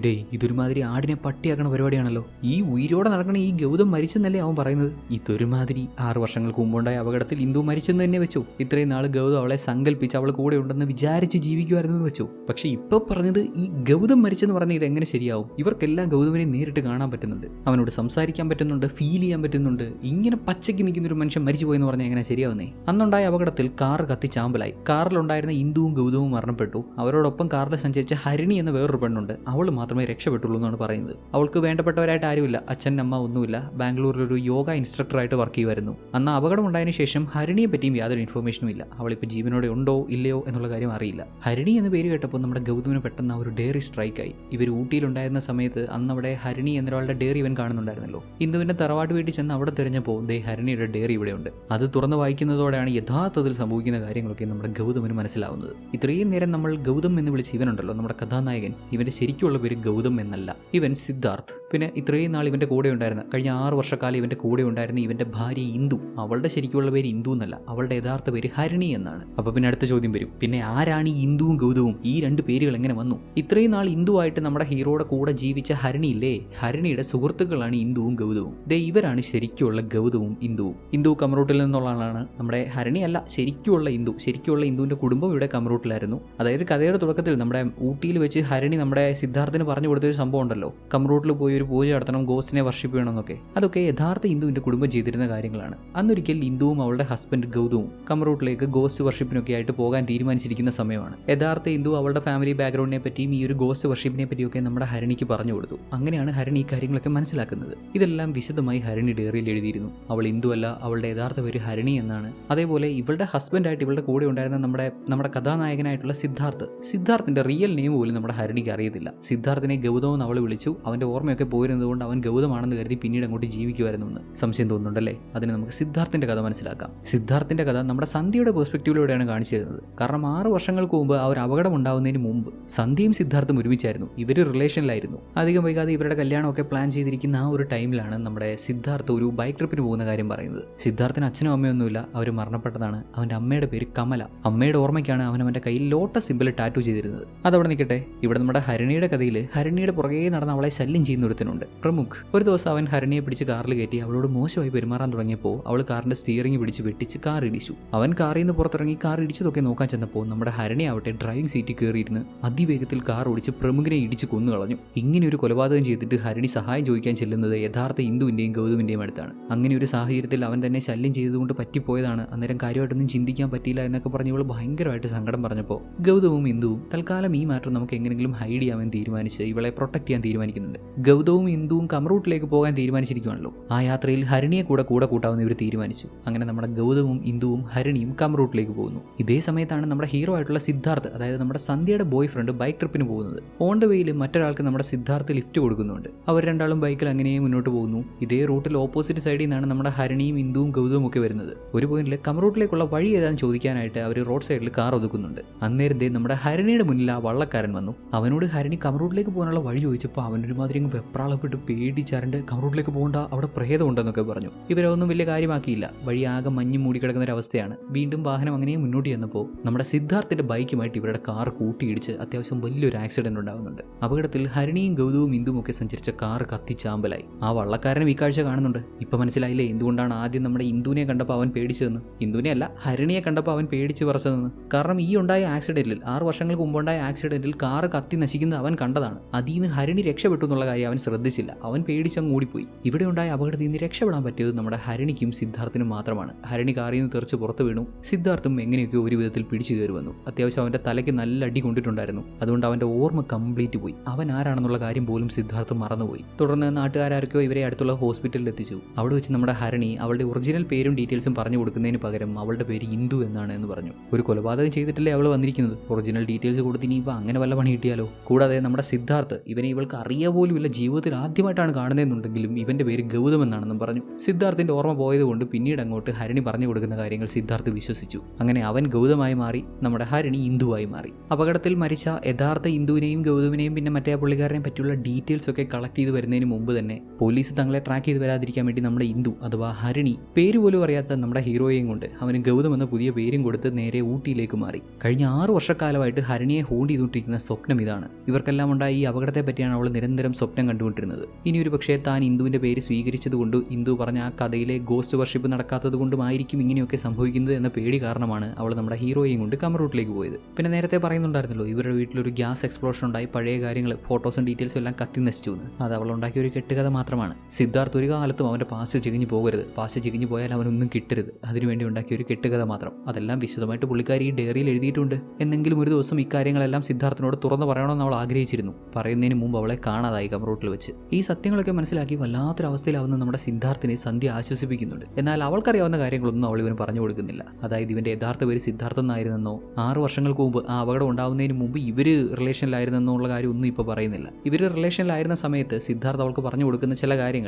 ഡേ ഇതൊരുമാതിരി ആടിനെ പട്ടിയാക്കണ പരിപാടിയാണല്ലോ. ഈ ഉയിരോടെ നടക്കണ ഈ ഗൗതം മരിച്ചെന്നല്ലേ അവൻ പറയുന്നത്. ഇതൊരുമാതിരി 6 വർഷങ്ങൾക്ക് മുമ്പുണ്ടായ അപകടത്തിൽ ഇന്ദു മരിച്ചെന്ന് തന്നെ വെച്ചു. ഇത്രയും നാൾ ഗൗതം അവളെ സങ്കല്പിച്ച് അവൾ കൂടെ ഉണ്ടെന്ന് വിചാരിച്ച് ജീവിക്കുമായിരുന്നു വെച്ചു. പക്ഷെ ഇപ്പൊ പറഞ്ഞത് ഈ ഗൗതം മരിച്ചെന്ന് പറഞ്ഞാൽ ഇത് എങ്ങനെ ശരിയാവും? ഇവർക്കെല്ലാം ഗൗതമിനെ നേരിട്ട് കാണാൻ പറ്റുന്നുണ്ട്, അവനോട് സംസാരിക്കാൻ പറ്റുന്നുണ്ട്, ഫീൽ ചെയ്യാൻ പറ്റുന്നുണ്ട്. ഇങ്ങനെ പച്ചയ്ക്ക് നിൽക്കുന്ന ഒരു മനുഷ്യൻ മരിച്ചു പോയെന്ന് പറഞ്ഞാൽ എങ്ങനെ ശരിയാവുന്നേ? അന്നുണ്ടായ അപകടത്തിൽ കാർ കത്തിച്ചാമ്പലായി. കാറിലുണ്ടായിരുന്ന ഇന്ദുവും ഗൗതവും മരണപ്പെട്ടു. അവരോടൊപ്പം കാറിൽ സഞ്ചരിച്ച ഹരിണി എന്ന വേറൊരു പെണ്ണുണ്ട്. അവൾ മാത്രമേ രക്ഷപ്പെട്ടുള്ളൂ എന്നാണ് പറയുന്നത്. അവൾക്ക് വേണ്ടപ്പെട്ടവരായിട്ട് ആരുമില്ല, അച്ഛൻ അമ്മ ഒന്നുമില്ല. ബാംഗ്ലൂരിൽ ഒരു യോഗ ഇൻസ്ട്രക്ടറായിട്ട് വർക്ക് ചെയ്യുമായിരുന്നു. അന്ന് അപകടം ഉണ്ടായതിനു ശേഷം ഹരിണിയെ പറ്റിയും യാതൊരു ഇൻഫർമേഷനും ഇല്ല. അവളിപ്പോൾ ജീവനോടെ ഉണ്ടോ ഇല്ലയോ എന്നുള്ള കാര്യം അറിയില്ല. ഹരിണി എന്ന പേര് കേട്ടപ്പോൾ നമ്മുടെ ഗൗതമിന് പെട്ടെന്ന് ഒരു ഡയറി സ്ട്രൈക്കായി. ഇവർ ഊട്ടിയിലുണ്ടായിരുന്ന സമയത്ത് അന്ന് അവിടെ ഹരിണി എന്നൊരാളുടെ ഡയറി ഇവൻ കാണുന്നുണ്ടായിരുന്നല്ലോ. ഇന്ദുവിന്റെ തറവാട്ട് വീട്ടിൽ ചെന്ന് അവിടെ തിരഞ്ഞപ്പോൾ ഹരിണിയുടെ ഡയറി ഇവിടെയുണ്ട്. അത് തുറന്ന് വായിക്കുന്നതോടെയാണ് യഥാർത്ഥത്തിൽ സംഭവിക്കുന്ന കാര്യങ്ങളൊക്കെ നമ്മുടെ ഗൗതമിന് മനസ്സിലാവുന്നത്. ഇത്രയും നേരം നമ്മൾ ഗൗതം എന്ന് വിളിച്ച് ഇവനുണ്ടല്ലോ, നമ്മുടെ കഥാനായകൻ, ഇവന്റെ ശരിക്കുള്ള പേര് ഗൗതം എന്നല്ല, ഇവൻ സിദ്ധാർത്ഥ്. പിന്നെ ഇത്രയും നാൾ ഇവന്റെ കൂടെ ഉണ്ടായിരുന്ന, കഴിഞ്ഞ 6 വർഷക്കാലം ഇവന്റെ കൂടെ ഉണ്ടായിരുന്ന ഇവന്റെ ഭാര്യ ഇന്ദു, അവളുടെ ശരിക്കുള്ള പേര് ഇന്ദു എന്നല്ല, അവളുടെ യഥാർത്ഥ പേര് ഹരിണി എന്നാണ്. അപ്പൊ പിന്നെ അടുത്ത ചോദ്യം വരും, പിന്നെ ആരാണ് ഈ ഇന്ദുവും ഗൗതവും? ഈ 2 പേരുകൾ എങ്ങനെ വന്നു? ഇത്രയും നാൾ ഇന്ദുവായിട്ട് നമ്മുടെ ഹീറോയുടെ കൂടെ ജീവിച്ച ഹരിണിയില്ലേ, ഹരിണിയുടെ സുഹൃത്തുക്കളാണ് ഇന്ദുവും ഗൗതവും. ഇവരാണ് ശരിക്കുള്ള ഗൗതവും ഇന്ദുവും. ഇന്ദു കമറൂട്ടിൽ നിന്നുള്ള ആളാണ്. നമ്മുടെ ഹരിണി അല്ല ശരിക്കുള്ള ഇന്ദു. ശരിക്കുള്ള ഇന്ദുവിന്റെ കുടുംബം ഇവിടെ കമറൂട്ടിലായിരുന്നു. അതായത് കഥയുടെ തുടക്കത്തിൽ നമ്മുടെ ഊട്ടിയിൽ വെച്ച് ഹരിണി നമ്മുടെ സിദ്ധാർത്ഥിന് പറഞ്ഞു കൊടുത്തൊരു സംഭവം ഉണ്ടല്ലോ, കമറൂട്ടിൽ പോയി ഒരു പൂജ നടത്തണം, ഗോസ്റ്റിനെ വർഷിപ്പ് ചെയ്യണം എന്നൊക്കെ. അതൊക്കെ യഥാർത്ഥ ഇന്ദുവിന്റെ കുടുംബം ചെയ്തിരുന്ന കാര്യങ്ങളാണ്. അന്നൊരിക്കൽ ഇന്ദുവും അവളുടെ ഹസ്ബൻഡ് ഗൗതവും കമറൂട്ടിലേക്ക് ഗോസ്റ്റ് വർഷിപ്പിനൊക്കെ ആയിട്ട് പോകാൻ തീരുമാനിച്ചിരിക്കുന്ന സമയമാണ്. യഥാർത്ഥ ഇന്ദു അവളുടെ ഫാമിലി ബാക്ക്ഗ്രൗണ്ടിനെ പറ്റിയും ഈ ഒരു ഗോസ്റ്റ് വർഷിപ്പിനെ പറ്റിയൊക്കെ നമ്മുടെ ഹരിണിക്ക് പറഞ്ഞു കൊടുത്തു. അങ്ങനെയാണ് ഹരിണി ഈ കാര്യങ്ങളൊക്കെ മനസ്സിലാക്കുന്നത്. ഇതെല്ലാം വിശദമായി ഹരിണി ഡയറിയിൽ എഴുതിയിരുന്നു. അവൾ ഇന്ദു അല്ല, അവളുടെ യഥാർത്ഥ പേര് ഹരിണി എന്നാണ്. അതേപോലെ ഇവളുടെ ഹസ്ബൻഡായിട്ട് ഇവളുടെ കൂടെ ഉണ്ടായിരുന്ന നമ്മുടെ കഥാനായകനായിട്ടുള്ള സിദ്ധാർത്ഥിന്റെ റിയൽ നെയിം പോലും നമ്മുടെ ഹരിണിക്ക് അറിയത്തില്ല. സിദ്ധാർത്ഥിനെ ഗൗതം എന്ന് അവൾ വിളിച്ചു. അവന്റെ ഓർമ്മയൊക്കെ പോയിരുന്നത് കൊണ്ട് അവൻ ഗൗതമാണെന്ന് കരുതി പിന്നീട് അങ്ങോട്ട് ജീവിക്കുമായിരുന്നു എന്ന് സംശയം തോന്നുന്നുണ്ടല്ലേ? അതിന് നമുക്ക് സിദ്ധാർത്ഥിന്റെ കഥ മനസ്സിലാക്കാം. സിദ്ധാർത്ഥിന്റെ കഥ നമ്മുടെ സന്ധ്യയുടെ പെർസ്പെക്റ്റീവിലൂടെയാണ് കാണിച്ചു തരുന്നത്. കാരണം 6 വർഷങ്ങൾക്ക് മുമ്പ് ആ ഒരു അപകടം ഉണ്ടാവുന്നതിന് മുമ്പ് സന്ധ്യയും സിദ്ധാർത്ഥും ഒരുമിച്ചായിരുന്നു. ഇവര് റിലേഷനിലായിരുന്നു. അധികം വൈകാതെ ഇവരുടെ കല്യാണമൊക്കെ പ്ലാൻ ചെയ്തിരിക്കുന്ന ആ ഒരു ടൈമിലാണ് നമ്മുടെ സിദ്ധാർത്ഥ് ഒരു ബൈക്ക് ട്രിപ്പിന് പോകുന്ന കാര്യം പറയുന്നത്. സിദ്ധാർത്ഥിന് അച്ഛനും അമ്മയൊന്നുമില്ല, അവർ മരണപ്പെട്ടതാണ്. അവന്റെ അമ്മയുടെ പേര് കമല. അമ്മയുടെ ഓർമ്മയ്ക്കാണ് അവന്റെ കയ്യിൽ ലോട്ടസ് സിമ്പിൾ ടാറ്റു ചെയ്തിരുന്നത്. അതവിടെ നിൽക്കട്ടെ, ഇവിടെ നമ്മുടെ ഹരിണിയുടെ കഥയിൽ ഹരിണിയുടെ പുറകെ നടന്ന് അവളെ ശല്യം ചെയ്യുന്ന ഒരുത്തനുണ്ട്, പ്രമുഖ്. ഒരു ദിവസം അവൻ ഹരിണിയെ പിടിച്ച് കാറിൽ കയറ്റി അവളോട് മോശമായി പെരുമാറാൻ തുടങ്ങിയപ്പോൾ അവൾ കാറിന്റെ സ്റ്റിയറിംഗ് പിടിച്ച് വെട്ടിച്ച് കാർ ഇടിച്ചു. അവൻ കാറിൽ നിന്ന് പുറത്തിറങ്ങി കാർ ഇടിച്ചതൊക്കെ നോക്കാൻ ചെന്നപ്പോൾ നമ്മുടെ ഹരിണി ആവട്ടെ ഡ്രൈവിംഗ് സീറ്റിൽ കയറിയിരുന്ന് അതിവേഗത്തിൽ കാർ ഓടിച്ച് പ്രമുഖിനെ ഇടിച്ച് കൊന്നു കളഞ്ഞു. ഇങ്ങനെ ഒരു കൊലപാതകം ചെയ്തിട്ട് ഹരിണി സഹായം ചോദിക്കാൻ ചെല്ലുന്നത് യഥാർത്ഥ ഇന്ദുവിന്റെയും ഗൗതമിന്റെയും അടുത്താണ്. അങ്ങനെ ഒരു സാഹചര്യത്തിൽ അവൻ തന്നെ ശല്യം ചെയ്തുകൊണ്ട് പറ്റിപ്പോയതാണ്, അന്നേരം കാര്യമായിട്ടൊന്നും ചിന്തിക്കാൻ പറ്റിയില്ല എന്നൊക്കെ പറഞ്ഞ് ഇവൾ ഭയങ്കരമായിട്ട് സങ്കടം പറഞ്ഞപ്പോൾ ഗൗതവും ഇന്ദുവും തൽക്കാലം ഈ മാറ്റർ നമുക്ക് എങ്ങനെങ്കിലും ഹൈഡ് ചെയ്യാമെന്ന് തീരുമാനിച്ച് ഇവളെ പ്രൊട്ടക്ട് ചെയ്യാൻ തീരുമാനിക്കുന്നുണ്ട്. ഗൗതവും ഇന്ദുവും കമറൂട്ടിലേക്ക് പോകാൻ തീരുമാനിച്ചിരിക്കുകയാണല്ലോ. ആ യാത്രയിൽ ഹരിണിയെ കൂടെ കൂട്ടാമെന്ന് ഇവർ തീരുമാനിച്ചു. അങ്ങനെ നമ്മുടെ ഗൗതവും ഇന്ദുവും ഹരിണിയും കമറൂട്ടിലേക്ക് പോകുന്നു. ഇതേ സമയത്താണ് നമ്മുടെ ഹീറോ ആയിട്ടുള്ള സിദ്ധാർത്ഥ് അതായത് നമ്മുടെ സന്ധ്യയുടെ ബോയ് ഫ്രണ്ട് ബൈക്ക് ട്രിപ്പിന് പോകുന്നത്. ഓൺ ദ വേയിൽ മറ്റൊരാൾക്ക് നമ്മുടെ സിദ്ധാർത്ഥ് ലിഫ്റ്റ് കൊടുക്കുന്നുണ്ട്. അവർ രണ്ടാളും ബൈക്കിൽ അങ്ങനെ മുന്നോട്ട് പോകുന്നു. ഇതേ റൂട്ടിൽ ഓപ്പോസിറ്റ് സൈഡിൽ നിന്നാണ് നമ്മുടെ ഹരണിയും ഇന്ദുവും ഗൗതവും ഒക്കെ വരുന്നത്. ഒരു പോയിന്റിൽ കമറൂട്ടിലേക്കുള്ള വഴി ഏതാണെന്ന് ചോദിക്കാനായിട്ട് അവർ റോഡ് സൈഡിൽ കാർ ഒതുക്കുന്നുണ്ട്. അന്നേരത്തെ നമ്മുടെ ഹരണിയുടെ മുന്നിൽ ആ വള്ളക്കാരൻ വന്നു. അവനോട് ഹരണി കമറൂട്ടിലേക്ക് പോകാനുള്ള വഴി ചോദിച്ചപ്പോൾ അവനൊരുമാതിരി വെപ്രാളപ്പെട്ട് പേടിച്ചരണ്ട് കമറൂട്ടിലേക്ക് പോകണ്ട, അവിടെ പ്രേതം ഉണ്ടെന്നൊക്കെ പറഞ്ഞു. ഇവരൊന്നും വലിയ കാര്യമാക്കിയില്ല. വഴി ആകെ മഞ്ഞ് മൂടിക്കിടക്കുന്ന ഒരു അവസ്ഥയാണ്. വീണ്ടും വാഹനം അങ്ങനെ മുന്നോട്ട് ചെന്നപ്പോൾ നമ്മുടെ സിദ്ധാർത്ഥിന്റെ ബൈക്കുമായിട്ട് ഇവരുടെ കാർ കൂട്ടിയിടിച്ച് അത്യാവശ്യം വലിയൊരു ആക്സിഡന്റ് ഉണ്ടാകുന്നുണ്ട്. അപകടത്തിൽ ഹരണിയും ഗൗതവും ഇന്ദുവും ഒക്കെ സഞ്ചരിച്ച കാർ കത്തിച്ചാമ്പലായി. ആ വള്ളക്കാരനും ഈ കാഴ്ച കാണുന്നുണ്ട്. ഇപ്പൊ മനസ്സിലായില്ലേ എന്തുകൊണ്ടാണ് ആദ്യം നമ്മുടെ ഇന്ദുവിനെ കണ്ടപ്പോൾ അവൻ പേടിച്ചതെന്ന്? ഇന്ദുവിനെ അല്ല, ഹരണിയെ കണ്ടപ്പോൾ അവൻ പേടിച്ച് പറച്ചതെന്ന്. കാരണം ഈ ഉണ്ടായ ആക്സിഡന്റിൽ 6 വർഷങ്ങൾക്ക് മുമ്പുണ്ടായ ആക്സിഡന്റിൽ കാർ കത്തി നശിക്കുന്നത് അവൻ കണ്ടതാണ്. അതിൽ നിന്ന് ഹരണി രക്ഷപ്പെട്ടു എന്നുള്ള കാര്യം അവൻ ശ്രദ്ധിച്ചില്ല. അവൻ പേടിച്ചങ്ങ് ഓടിപ്പോയി. ഇവിടെ ഉണ്ടായ അപകടത്തിൽ നിന്ന് രക്ഷപ്പെടാൻ പറ്റിയത് നമ്മുടെ ഹരണിക്കും സിദ്ധാർത്ഥിനും മാത്രമാണ്. ഹരണി കാറിൽ നിന്ന് തെറിച്ച് പുറത്തു വീണു. സിദ്ധാർത്ഥും എങ്ങനെയൊക്കെ ഒരു വിധത്തിൽ പിടിച്ചു കയറി വന്നു. അത്യാവശ്യം അവന്റെ തലയ്ക്ക് നല്ല അടി കൊണ്ടിട്ടുണ്ടായിരുന്നു. അതുകൊണ്ട് അവന്റെ ഓർമ്മ കംപ്ലീറ്റ് പോയി. അവൻ ആരാണെന്നുള്ള കാര്യം പോലും സിദ്ധാർത്ഥ് മറന്നുപോയി. തുടർന്ന് നാട്ടുകാരൊക്കെയോ ഇവരെ അടുത്തുള്ള ഹോസ്പിറ്റലിൽ എത്തിച്ചു. അവിടെ വെച്ച് നമ്മുടെ ഹരണി അവളുടെ ഒറിജിനൽ പേരും ഡീറ്റെയിൽസും പറഞ്ഞു കൊടുക്കുന്നതിന് പകരം അവളുടെ പേര് ഇന്ദു എന്നാണ് എന്ന് പറഞ്ഞു. ഒരു കൊലപാതകം ചെയ്തിട്ടല്ലേ അവൾ വന്നിരിക്കുന്നത്. ഒറിജിനൽ ഡീറ്റെയിൽസ് കൊടുത്ത് ഇനിയിപ്പോൾ അങ്ങനെ വല്ല പണി കിട്ടിയാലോ? കൂടാതെ നമ്മുടെ സിദ്ധാർത്ഥ് ഇവനെ ഇവൾക്ക് അറിയാ പോലുമില്ല, ജീവിതത്തിൽ ആദ്യമായിട്ടാണ് കാണുന്നതെന്നുണ്ടെങ്കിലും ഇവന്റെ പേര് ഗൗതം എന്നാണെന്നും പറഞ്ഞു. സിദ്ധാർത്ഥിന്റെ ഓർമ്മ പോയതുകൊണ്ട് പിന്നീട് അങ്ങോട്ട് ഹരണി പറഞ്ഞു കൊടുക്കുന്ന കാര്യങ്ങൾ സിദ്ധാർത്ഥ് വിശ്വസിച്ചു. അങ്ങനെ അവൻ ഗൗതമായി മാറി, നമ്മുടെ ഹരണി ഇന്ദുവായി മാറി. അപകടത്തിൽ മരിച്ച യഥാർത്ഥ ഇന്ദുവിനെയും ഗൗതമിനെയും പിന്നെ മറ്റേ പുള്ളിക്കാരനെ പറ്റിയുള്ള ഡീറ്റെയിൽസ് ഒക്കെ കളക്ട് ചെയ്ത് വരുന്നതിന് മുമ്പ് തന്നെ പോലീസ് തങ്ങളെ ട്രാക്ക് ചെയ്ത് വരാതിരിക്കാൻ വേണ്ടി നമ്മുടെ ഇന്ദു അഥവാ ഹരണി പേര് പോലും അറിയാത്ത നമ്മുടെ ഹീറോയെയും കൊണ്ട് അവന് ഗൗതം എന്ന പുതിയ പേരും കൊടുത്ത് നേരെ ഊട്ടിയിലേക്ക് മാറി. കഴിഞ്ഞ 6 വർഷക്കാലമായിട്ട് ഹരണിയെ ഹോണ്ട് ചെയ്തുകൊണ്ടിരിക്കുന്ന സ്വപ്നം ഇതാണ്. ഇവർക്കെല്ലാം ഉണ്ടായ ഈ അപകടത്തെ പറ്റിയാണ് അവൾ നിരന്തരം സ്വപ്നം കണ്ടുകൊണ്ടിരുന്നത്. ഇനി ഒരു പക്ഷേ താൻ ഇന്ദുവിന്റെ പേര് സ്വീകരിച്ചതുകൊണ്ട് ഇന്ദു പറഞ്ഞ ആ കഥയിലെ ഗോസ്റ്റ് വർഷിപ്പ് നടക്കാത്തത് കൊണ്ടുമായിരിക്കും ഇങ്ങനെയൊക്കെ സംഭവിക്കുന്നത് എന്ന പേടി കാരണമാണ് അവൾ നമ്മുടെ ഹീറോയെയും കൊണ്ട് കമറൂട്ടിലേക്ക് പോയത്. പിന്നെ നേരത്തെ പറയുന്നുണ്ടായിരുന്നല്ലോ ഇവരുടെ വീട്ടിലൊരു ഗ്യാസ് എക്സ്പ്ലോഷൻ ഉണ്ടായി, പഴയ കാര്യങ്ങൾ ഫോട്ടോസും ഡീറ്റെയിൽസും എല്ലാം കത്തി നശിച്ചു എന്ന്. അത് അവൾ ഉണ്ടാക്കിയ ഒരു കെട്ടുകഥ മാത്രമാണ്. സിദ്ധാർത്ഥ് ഒരു കാലത്തും അവന്റെ പാസ്റ്റ് ചികഞ്ഞു പോകരുത്, പാസ്റ്റ് ചികഞ്ഞു പോയാൽ അവനൊന്നും കിട്ടരുത്, അതിനുവേണ്ടി ഉണ്ടാക്കിയ ഒരു കെട്ടുകഥ മാത്രം. അതെല്ലാം വിശദമായിട്ട് പുള്ളിക്കാരി ഈ ഡയറിയിൽ എഴുതിയിട്ടുണ്ട്. എന്നെങ്കിലും ഒരു ദിവസം ഇക്കാര്യങ്ങളെല്ലാം സിദ്ധാർത്ഥിനോട് തുറന്നു പറയണമെന്ന് അവൾ ആഗ്രഹിച്ചിരുന്നു. പറയുന്നതിന് മുമ്പ് അവളെ കാണാതായി കമറൂട്ടിൽ വെച്ച്. ഈ സത്യങ്ങളൊക്കെ മനസ്സിലാക്കി വല്ലാത്തൊരവസ്ഥയിലാവുന്ന നമ്മുടെ സിദ്ധാർത്ഥിനെ സന്ധ്യ ആശ്വസിപ്പിക്കുന്നുണ്ട്. എന്നാൽ അവൾക്കറിയാവുന്ന കാര്യങ്ങളൊന്നും അവൾ ഇവന് പറഞ്ഞു കൊടുക്കുന്നില്ല. അതായത് ഇവന്റെ യഥാർത്ഥ പേര് സിദ്ധാർത്ഥ എന്നായിരുന്നെന്നോ 6 വർഷങ്ങൾക്ക് മുമ്പ് ആ അപകടം ഉണ്ടാവുന്നതിന് മുമ്പ് ഇവര് റിലേഷനിലായിരുന്നെന്നോ ഉള്ള കാര്യം ഒന്നും ഇപ്പോൾ പറയുന്നില്ല. ഇവര് റിലേഷനിലായിരുന്ന സമയത്ത് സിദ്ധാർത്ഥ അവൾക്ക് പറഞ്ഞു കൊടുക്കുന്ന ചില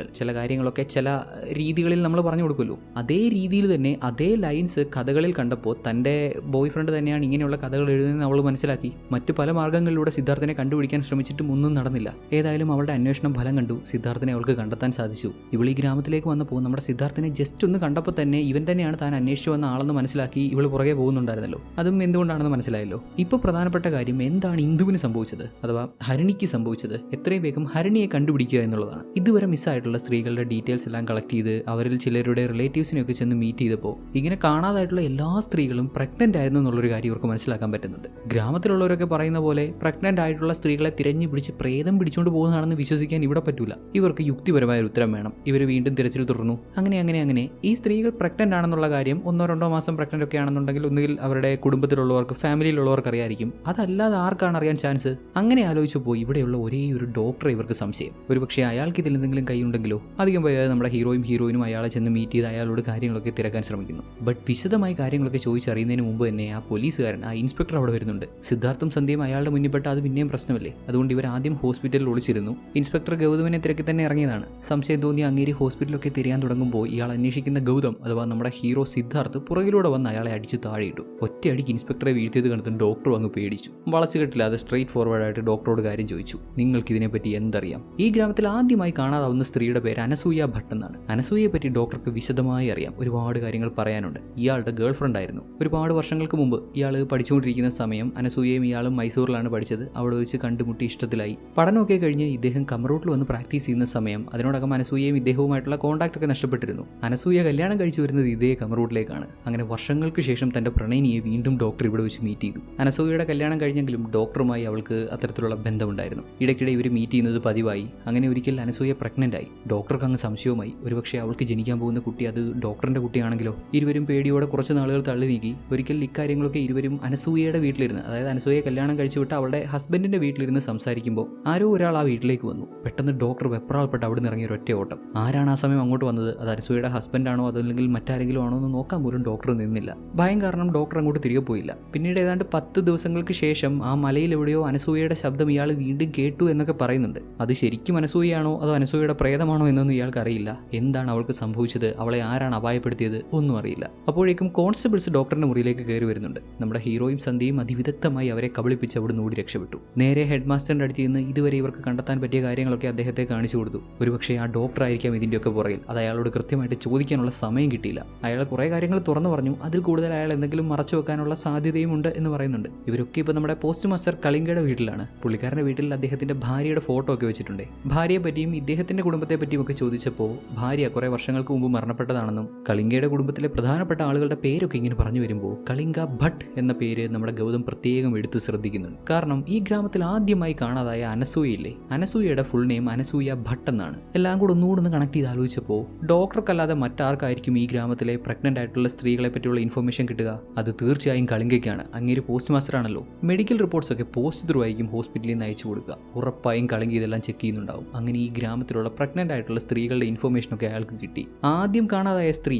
കാര്യങ്ങളൊക്കെ ചില രീതികളിൽ നമ്മൾ പറഞ്ഞു കൊടുക്കുമല്ലോ, അതേ രീതിയിൽ തന്നെ അതേ ലൈൻസ് കഥകളിൽ കണ്ടപ്പോൾ തൻ്റെ ബോയ് ഫ്രണ്ട് തന്നെയാണ് ഇങ്ങനെയുള്ള കഥകൾ എഴുതുന്നതെന്ന് അവൾ മനസ്സിലാക്കി. മറ്റു പല മാർഗ്ഗങ്ങളിലൂടെ സിദ്ധാർത്ഥിനെ കണ്ടുപിടിക്കാൻ ശ്രമിച്ചിട്ടും ഒന്നും നടന്നില്ല. ഏതായാലും അവളുടെ അന്വേഷണം ഫലം കണ്ടു. സിദ്ധാർത്ഥിനെ അവൾക്ക് കണ്ടെത്താൻ സാധിച്ചു. ഇവൾ ഈ ഗ്രാമത്തിലേക്ക് വന്നപ്പോൾ നമ്മുടെ സിദ്ധാർത്ഥിനെ ജസ്റ്റ് ഒന്ന് കണ്ടപ്പോൾ തന്നെ ഇവൻ തന്നെയാണ് താൻ അന്വേഷിച്ചു വന്ന ആളെന്ന് മനസ്സിലാക്കി ഇവൾ പുറകെ പോകുന്നുണ്ടായിരുന്നല്ലോ. അതും എന്തുകൊണ്ടാണെന്ന് മനസ്സിലായല്ലോ. ഇപ്പോൾ പ്രധാനപ്പെട്ട കാര്യം എന്താണ് ഇന്ദുവിന് സംഭവിച്ചത് അഥവാ ഹരണിക്ക് സംഭവിച്ചത്, എത്രയും വേഗം ഹരണിയെ കണ്ടുപിടിക്കുക എന്നുള്ളതാണ്. ഇതുവരെ മിസ്സായിട്ടുള്ള സ്ത്രീകളുടെ ഡീറ്റെയിൽസ് എല്ലാം കളക്ട് ചെയ്ത് അവരിൽ ചിലരുടെ റിലേറ്റീവ്സിനെയൊക്കെ ചെന്ന് മീറ്റ് ചെയ്തപ്പോൾ ഇങ്ങനെ കാണാതായിട്ടുള്ള എല്ലാ സ്ത്രീകളും പ്രഗ്നന്റ് ആയിരുന്നു എന്നുള്ളൊരു കാര്യം ഇവർക്ക് മനസ്സിലാക്കാൻ പറ്റുന്നുണ്ട്. ഗ്രാമത്തിലുള്ളവരൊക്കെ പറയുന്ന പോലെ പ്രഗ്നന്റ് ആയിട്ടുള്ള സ്ത്രീകളെ തിരഞ്ഞു പിടിച്ച് പ്രേതം പിടിച്ചുകൊണ്ട് പോകുന്നതാണെന്ന് വിശ്വസിക്കാൻ ഇവിടെ പറ്റൂല. ഇവർക്ക് യുക്തിപരമായ ഒരു ഉത്തരം വേണം. ഇവർ വീണ്ടും തിരച്ചിൽ തുടർന്നു. അങ്ങനെ ഈ സ്ത്രീകൾ പ്രഗ്നന്റ് ആണെന്നുള്ള കാര്യം 1-2 മാസം പ്രഗ്നന്റ് ഒക്കെ ആണെന്നുണ്ടെങ്കിൽ ഒന്നുകിൽ അവരുടെ കുടുംബത്തിലുള്ളവർക്ക് ഫാമിലിയിലുള്ളവർക്ക് അറിയായിരിക്കും. അതല്ലാതെ ആർക്കാണ് അറിയാൻ ചാൻസ്? അങ്ങനെ ആലോചിച്ചപ്പോൾ ഇവിടെയുള്ള ഒരേ ഒരു ഡോക്ടറെ ഇവർക്ക് സംശയം. ഒരുപക്ഷെ അയാൾക്ക് ഇതിൽ എന്തെങ്കിലും കൈയുണ്ടെങ്കിലോ. അധികം വയ്യാതെ നമ്മുടെ ഹീറോയിനും അയാളെ ചെന്ന് മീറ്റ് ചെയ്ത് അയാളോട് കാര്യങ്ങളൊക്കെ തിരക്കാൻ ശ്രമിക്കുന്നു. ബട്ട് വിശദമായി കാര്യങ്ങളൊക്കെ ചോദിച്ചറിയുന്നതിന് മുമ്പ് തന്നെ ആ പോലീസുകാരൻ, ആ ഇൻസ്പെക്ടർ അവിടെ വരുന്നുണ്ട്. സിദ്ധാർത്ഥും സന്ധ്യയും അയാളുടെ മുന്നിൽപ്പെട്ട അത് പിന്നെയും പ്രശ്നമല്ലേ. അതുകൊണ്ട് ഇവർ ആദ്യം ഹോസ്പിറ്റലിൽ ഒളിച്ചിരുന്നു. ഇൻസ്പെക്ടർ ഗൗതമിനെ തിരക്കി തന്നെ ഇറങ്ങിയതാണ്. സംശയം തോന്നി അങ്ങേരി ഹോസ്പിറ്റലൊക്കെ തിരയാൻ തുടങ്ങുമ്പോൾ ഇയാൾ അന്വേഷിക്കുന്ന ഗൗതം അഥവാ നമ്മുടെ ഹീറോ സിദ്ധാർത്ഥ് പുറകിലൂടെ വന്ന് അയാളെ അടിച്ച് താഴെയിട്ടു. ഒറ്റയടിക്ക് ഇൻസ്പെക്ടറെ വീഴ്ത്തിയത് കണ്ടിട്ട് ഡോക്ടർ അങ്ങ് പേടിച്ചു. വളച്ചുകെട്ടില്ലാതെ സ്ട്രെയിറ്റ് ഫോർവേഡായിട്ട് ഡോക്ടറോട് കാര്യം ചോദിച്ചു. നിങ്ങൾക്ക് ഇതിനെപ്പറ്റി എന്തറിയാം? ഈ ഗ്രാമത്തിൽ ആദ്യമായി കാണാതാവുന്ന സ്ത്രീയുടെ പേര് അനസൂയ ഭട്ട് എന്നാണ്. അനസൂയയെ പറ്റി ഡോക്ടർക്ക് വിശദമായി അറിയാം. ഒരുപാട് കാര്യങ്ങൾ പറയാനുണ്ട്. ഇയാളുടെ ഗേൾ ഫ്രണ്ട് ആയിരുന്നു. ഒരുപാട് വർഷങ്ങൾക്ക് മുമ്പ് ഇയാൾ പഠിച്ചുകൊണ്ടിരിക്കുന്ന സമയം അനസൂയയും ഇയാളും മൈസൂരിലാണ് പഠിച്ചത്. അവിടെ വെച്ച് കണ്ടുമുട്ടി ഇഷ്ടത്തിലായി. പഠനമൊക്കെ കഴിഞ്ഞ് ഇദ്ദേഹം കമറൂട്ടിൽ വന്ന് പ്രാക്ടീസ് ചെയ്യുന്ന സമയം അതിനോടകം അനസൂയയും ഇദ്ദേഹവുമായിട്ടുള്ള കോൺടാക്ട് ഒക്കെ നഷ്ടപ്പെട്ടിരുന്നു. അനസൂയ കല്യാണം കഴിച്ചു വരുന്നത് ഇതേ കമറൂട്ടിലേക്കാണ്. അങ്ങനെ വർഷങ്ങൾക്ക് ശേഷം തന്റെ പ്രണയിനിയെ വീണ്ടും ഡോക്ടർ ഇവിടെ വെച്ച് മീറ്റ് ചെയ്തു. അനസൂയയുടെ കല്യാണം കഴിഞ്ഞെങ്കിലും ഡോക്ടറുമായി അവൾക്ക് അത്തരത്തിലുള്ള ബന്ധമുണ്ടായിരുന്നു. ഇടയ്ക്കിടെ ഇവർ മീറ്റ് ചെയ്യുന്നത് പതിവായി. അങ്ങനെ ഒരിക്കൽ അനസൂയ പ്രഗ്നന്റ് ആയി. ഡോക്ടർക്ക് അങ്ങ് സംശയവുമായി. ഒരുപക്ഷെ അവൾക്ക് ജനിക്കാൻ പോകുന്ന കുട്ടി അത് ഡോക്ടറിന്റെ കുട്ടിയാണെങ്കിലോ. ഇരുവരും പേടിയോടെ കുറച്ച് നാളുകൾ തള്ളി നീക്കി. ഒരിക്കൽ ഇക്കാര്യങ്ങളൊക്കെ ഇരുവരും അനസൂയയുടെ വീട്ടിലിരുന്ന്, അതായത് അനസൂയയെ കല്യാണം കഴിച്ചു വിട്ട് അവളുടെ ഹസ്ബൻഡിന്റെ വീട്ടിലിരുന്ന് സംസാരിക്കുമ്പോൾ ആരോ ഒരാൾ ആ വീട്ടിലേക്ക് വന്നു. പെട്ടെന്ന് ഡോക്ടർ വെപ്രാൾപ്പെട്ട് അവിടെ നിന്ന് ഇറങ്ങിയ ഒരൊറ്റ ഓട്ടം. ആരാണ് ആ സമയം അങ്ങോട്ട് വന്നത്? അത് അനസൂയയുടെ ഹസ്ബൻഡാണോ അതല്ലെങ്കിൽ മറ്റാരെങ്കിലും ആണോ എന്ന് നോക്കാൻ പോലും ഡോക്ടർ നിന്നില്ല. ഭയം കാരണം ഡോക്ടർ അങ്ങോട്ട് തിരികെ പോയില്ല. പിന്നീട് ഏതാണ്ട് ഏതാണ്ട് 10 ദിവസങ്ങൾക്ക് ശേഷം ആ മലയിൽ എവിടെയോ അനസൂയയുടെ ശബ്ദം ഇയാൾ വീണ്ടും കേട്ടു എന്നൊക്കെ പറയുന്നുണ്ട്. അത് ശരിക്കും അനസൂയയാണോ അതോ അനസൂയയുടെ പ്രേതമാണോ എന്നൊന്നും ഇയാൾക്ക് അറിയില്ല. എന്താണ് അവൾക്ക് സംഭവിച്ചത്, അവളെ ആരാണ് അപായപ്പെടുത്തിയത് ഒന്നും അറിയില്ല. അപ്പോഴേക്കും കോൺസ്റ്റബിൾസ് ഡോക്ടറിന്റെ മുറിയിലേക്ക് കയറി വരുന്നുണ്ട്. നമ്മുടെ ഹീറോയും സന്ധ്യയും അതിവിദഗ്ധമായി അവരെ കബളിപ്പിച്ച് അവിടെ ഓടി രക്ഷപ്പെട്ടു. നേരെ ഹെഡ് മാസ്റ്ററിന്റെ അടുത്ത് നിന്ന് ഇതുവരെ ഇവർക്ക് കണ്ടെത്താൻ പറ്റിയ കാര്യങ്ങളൊക്കെ അദ്ദേഹത്തെ കാണിച്ചു കൊടുത്തു. ഒരുപക്ഷെ ആ ഡോക്ടർ ആയിരിക്കാം ഇതിന്റെയൊക്കെ പുറകിൽ. അത് അയാളോട് കൃത്യമായിട്ട് ചോദിക്കാനുള്ള സമയം കിട്ടിയില്ല. അയാൾ കുറെ കാര്യങ്ങൾ തുറന്നു പറഞ്ഞു. അതിൽ കൂടുതൽ അയാൾ എന്തെങ്കിലും മറച്ചു വെക്കാനുള്ള സാധ്യതയും ഉണ്ട് എന്ന് പറയുന്നുണ്ട്. ഇവരൊക്കെ ഇപ്പോൾ നമ്മുടെ പോസ്റ്റ് മാസ്റ്റർ കലിംഗയുടെ വീട്ടിലാണ്. പുള്ളിക്കാരന്റെ വീട്ടിൽ അദ്ദേഹത്തിന്റെ ഭാര്യയുടെ ഫോട്ടോ ഒക്കെ വെച്ചിട്ടുണ്ട്. ഭാര്യയെ പറ്റിയും ഇദ്ദേഹത്തിന്റെ കുടുംബത്തെ പറ്റിയും ഒക്കെ ചോദിച്ചപ്പോൾ ഭാര്യ കുറെ വർഷങ്ങൾക്ക് മുമ്പ് മരണപ്പെട്ടതാണെന്നും കലിംഗയുടെ കുടുംബത്തിലെ പ്രധാനപ്പെട്ട ആളുകളുടെ പേരൊക്കെ ഇങ്ങനെ പറഞ്ഞു വരുമ്പോൾ കലിംഗ ഭട്ട് എന്ന പേര് നമ്മുടെ ഗൗതം പ്രത്യേകം എടുത്ത് ശ്രദ്ധിക്കുന്നുണ്ട്. കാരണം ഈ ഗ്രാമത്തിൽ ആദ്യമായി കാണാതായ അനസൂയയില്ലേ, അനസൂയയുടെ ഫുൾ നെയിം അനസൂയ ഭട്ട് എന്നാണ്. എല്ലാം കൂടെ ഒന്നുകൂടെ കണക്ട് ചെയ്ത് ആലോചിച്ചപ്പോൾ ഡോക്ടർക്കല്ലാതെ മറ്റാർക്കായിരിക്കും ഈ ഗ്രാമത്തിലെ പ്രഗ്നന്റ് ആയിട്ടുള്ള സ്ത്രീകളെ പറ്റിയുള്ള ഇൻഫർമേഷൻ കിട്ടുക? അത് തീർച്ചയായും കലിംഗയ്ക്കാണ്. അങ്ങേര് പോസ്റ്റ് മാസ്റ്റർ ആണല്ലോ. മെഡിക്കൽ റിപ്പോർട്ട്സ് ഒക്കെ പോസ്റ്റ് ത്രൂ ആയിരിക്കും ഹോസ്പിറ്റലിൽ നിന്ന് അയച്ചു കൊടുക്കുക. ഉറപ്പായും കലിംഗ ഇതെല്ലാം ചെക്ക് ചെയ്യുന്നുണ്ടാവും. അങ്ങനെ ഈ ഗ്രാമത്തിലുള്ള പ്രഗ്നന്റ് ആയിട്ടുള്ള സ്ത്രീകളുടെ ഇൻഫർമേഷൻ ഒക്കെ അയാൾക്ക് കിട്ടി. ആദ്യം കാണാതായ സ്ത്രീ